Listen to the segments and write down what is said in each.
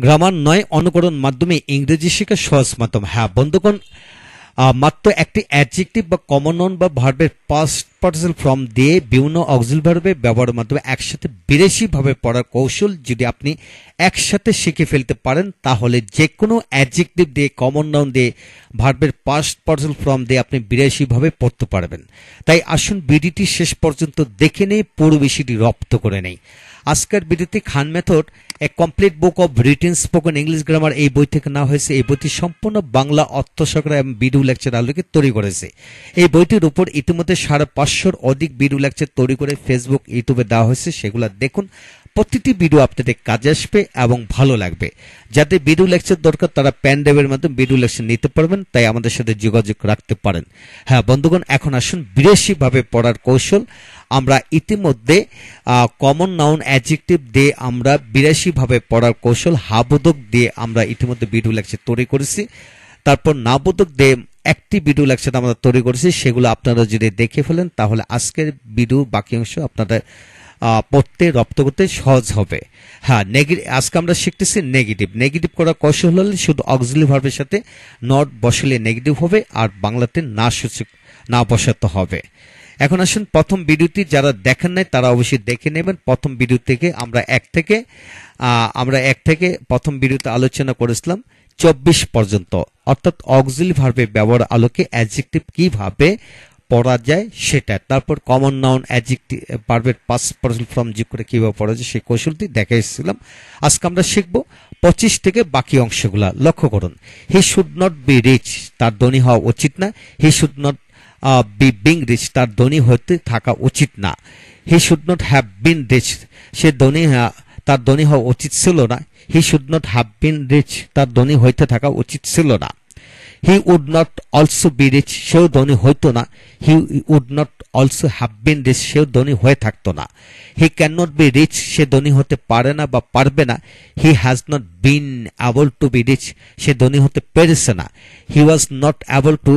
Grammar নয় অনুকরণ মাধ্যমে ইংরেজি শেখা সহজ মাধ্যম। হ্যাঁ বন্ধুগণ, মাত্র একটি অ্যাডজেক্টিভ বা কমন নাউন বা ভার্বের পাস্ট পার্টিসিপল ফর্ম দিয়ে বিভিন্ন অক্সিলারি ভার্বের ব্যবহারের মাধ্যমে একসাথে বিদেশিভাবে পড়ার কৌশল যদি আপনি একসাথে শিখে ফেলতে পারেন তাহলে যে কোনো অ্যাডজেক্টিভ দিয়ে কমন নাউন দিয়ে ভার্বের পাস্ট পার্টিসিপল ফর্ম দিয়ে আপনি বিদেশিভাবে পড়তে পারবেন। তাই আসুন ভিডিওটি শেষ পর্যন্ত দেখে নেই, পুরো বিষয়টি রপ্ত করে নেই। আজকের ভিডিওতে Khan method a complete book of written spoken English grammar এই বই থেকে নেওয়া হয়েছে। এই বইটি সম্পূর্ণ বাংলা অর্থ সহকারে এবং ভিডিও লেকচার আলোকে তৈরি করেছে। এই বইটির উপর ইতিমধ্যে 550-র অধিক ভিডিও লেকচার তৈরি করে ফেসবুক ইউটিউবে দেওয়া হয়েছে, সেগুলো দেখুন। প্রতিটি ভিডিও আপনাদের কাজে আসবে এবং ভালো লাগবে। যাদের ভিডিও লেকচার দরকার তারা প্যান ড্রাইভের মাধ্যমে ভিডিও লেকচার নিতে পারবেন, তাই আমাদের সাথে যোগাযোগ রাখতে পারেন। হ্যাঁ বন্ধুগণ, এখন আসুন বিদেশিভাবে পড়ার কৌশল। আমরা ইতিমধ্যে কমন নাউন অ্যাডজেক্টিভ দিয়ে আমরা বিদেশিভাবে পড়ার কৌশল হাবোধক দিয়ে আমরা ইতিমধ্যে ভিডিও লেকচার তৈরি করেছি। তারপর নাবোধক দিয়ে একটি ভিডিও লেকচার আমরা তৈরি করেছি, সেগুলো আপনারা যদি দেখে ফেলেন তাহলে আজকের ভিডিও বাকি অংশ আপনাদের পড়তে রপ্ত করতে সহজ হবে। হ্যাঁ, আজকে আমরা শিখতেছি নেগেটিভ করার কৌশল হলে শুধু অক্সিলারি ভার্বের সাথে নট বসালে নেগেটিভ হবে আর বাংলাতে না বসাতে হবে। এখন আসুন প্রথম ভিডিওটি যারা দেখেন নাই তারা অবশ্যই দেখে নেবেন। প্রথম ভিডিও থেকে আমরা এক থেকে প্রথম ভিডিওতে আলোচনা করেছিলাম 24 পর্যন্ত, অর্থাৎ অক্সিলারি ভার্বের ব্যবহার আলোকে অ্যাডজেক্টিভ কিভাবে পড়া যায় সেটা, তারপর কমন নাউন অ্যাডজেক্টিভ ভার্বের পাস্ট পার্টিসিপল ফর্ম যোগ করে কিভাবে পড়া যায় সেই কৌশলটি দেখাইছিলাম। আজকে আমরা শিখব 25 থেকে বাকি অংশগুলা। লক্ষ্য করুন, he should not be rich, তার ধনী হওয়া উচিত না। He should not be being rich, তার ধনী হতে থাকা উচিত না। He should not have been rich, তার ধনী হওয়া উচিত ছিল না। He should not have been rich, তার ধনী হইতে থাকা উচিত ছিল না। He would not also be rich, সেও ধনী হইতো না। He would not also have been rich, সেও ধনী হয়ে থাকতো না। He can not be rich, সে ধনী হতে পারে না বা পারবে না। He has not been able to be rich, সে ধনী হতে পেরেছে না। He was not able to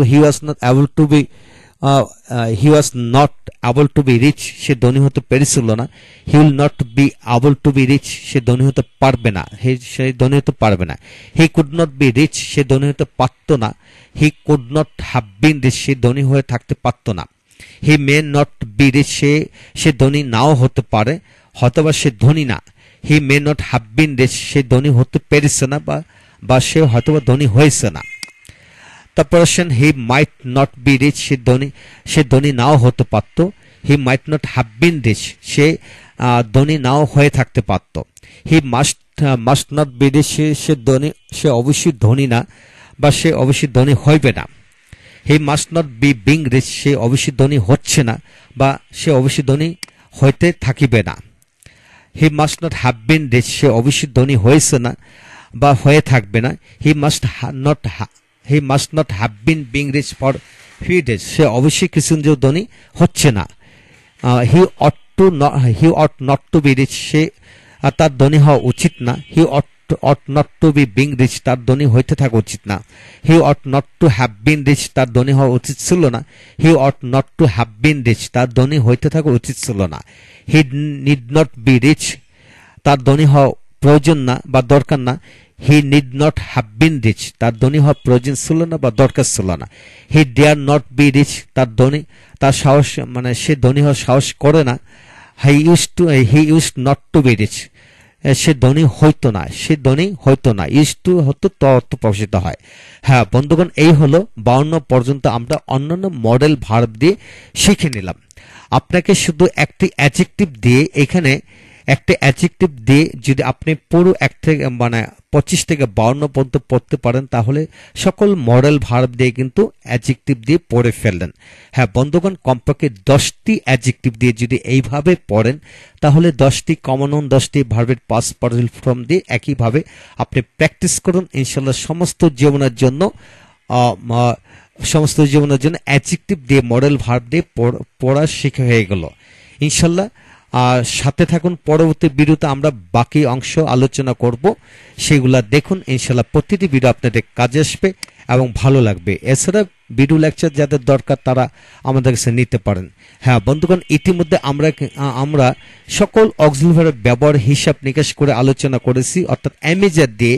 be rich, সে ধনী হতে পেরেছিল না। He will not be able to be rich, সে ধনী হতে পারবে না। He could not be rich, সে ধনী হতে পারত না। He could not have been rich, সে ধনী হয়ে থাকতে পারত না। He may not be rich, সে ধনী নাও হতে পারে, হয়তোবা সে ধনী না। He may not have been rich, সে ধনী হতে পেরেছে না বা সে হয়তোবা ধনী হয়েছে না। তারপর আসেন he might not be rich, সে ধনী নাও হতে পারত। He might not have been rich, সে ধনী নাও হয়ে থাকতে পারত। He must not be rich, সে অবশ্যই ধনী না বা সে অবশ্যই ধনী হইবে না। He must not be being rich, সে অবশ্যই ধনী হচ্ছে না বা সে অবশ্যই ধনী হইতে থাকিবে না। He must not have been rich, সে অবশ্যই ধনী হয়েছে না বা হয়ে থাকবে না। He must not have been being rich for few days, সে অবশ্যই কিছুদিন ধনী হচ্ছে না। He ought not to be rich, সে তার ধনী হওয়া উচিত না। He ought not to be being rich, তার ধনী হইতে থাকা উচিত না। He ought not to have been rich, তার ধনী হওয়া উচিত ছিল না। He ought not to have been rich, তার ধনী হইতে থাকা উচিত ছিল না। He need not be rich, তার ধনী হওয়া প্রয়োজন না বা দরকার না। He need not have been rich, তার ধনী হওয়া প্রয়োজন ছিল না বা দরকার ছিল না। He dare not be rich, তার সাহস সে ধনী হওয়ার সাহস করে না। He use not to be rich, সে ধনী হইতো না। ইউজ টু হতো অর্থ প্রকাশিত হয়। হ্যাঁ বন্ধুগণ, এই হলো 52 পর্যন্ত আমরা অন্যান্য মডেল ভার্ব দিয়ে শিখে নিলাম। আপনাকে শুধু একটি অ্যাডজেক্টিভ দিয়ে যদি আপনি পুরো 25 থেকে 52 পর্যন্ত পড়তে পারেন তাহলে সকল মডেল ভার্ব দিয়ে কিন্তু অ্যাডজেক্টিভ দিয়ে পড়ে ফেললেন। হ্যাঁ বন্ধুগণ, কমপক্ষে 10টি অ্যাডজেক্টিভ দিয়ে যদি এইভাবে পড়েন তাহলে 10টি কমন নাউন 10টি ভার্বের পাস্ট পার্টিসিপল ফর্ম দিয়ে একইভাবে আপনি প্র্যাকটিস করুন। ইনশাআল্লাহ সমস্ত জীবনের জন্য অ্যাডজেক্টিভ দিয়ে মডেল ভার্ব দিয়ে পড়া শেখা হয়ে গেল ইনশাআল্লাহ। সাথে থাকুন, পরবর্তী ভিডিওতে আমরা বাকি অংশ আলোচনা করব, সেগুলা দেখুন। ইনশাআল্লাহ প্রতিটি ভিডিও আপনাদের কাজে আসবে এবং ভালো লাগবে। এছাড়া ভিডিও লেকচার যাদের দরকার তারা আমাদের কাছে নিতে পারেন। হ্যাঁ বন্ধুগণ, ইতিমধ্যে আমরা সকল অক্সিলারি ভার্বের ব্যবহার হিসাব নিকাশ করে আলোচনা করেছি। অর্থাৎ অ্যামেজার দিয়ে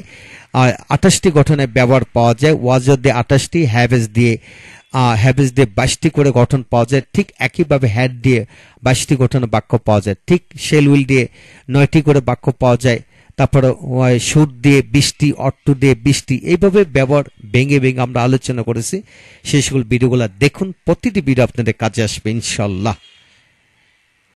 28টি গঠনের ব্যবহার পাওয়া যায়, ওয়াজার দিয়ে 28টি, হ্যাভেজ দিয়ে 22টি করে গঠন পাওয়া যায়। ঠিক একইভাবে হ্যাড দিয়ে 22টি গঠনের বাক্য পাওয়া যায়। ঠিক শেল উইল দিয়ে 9টি করে বাক্য পাওয়া যায়। তারপরে সুর দিয়ে 20টি, অট্টু দিয়ে 20টি, এইভাবে ব্যবহার ভেঙে ভেঙে আমরা আলোচনা করেছি। সেই সকল ভিডিওগুলো দেখুন, প্রতিটি ভিডিও আপনাদের কাজে আসবে ইনশাল্লাহ।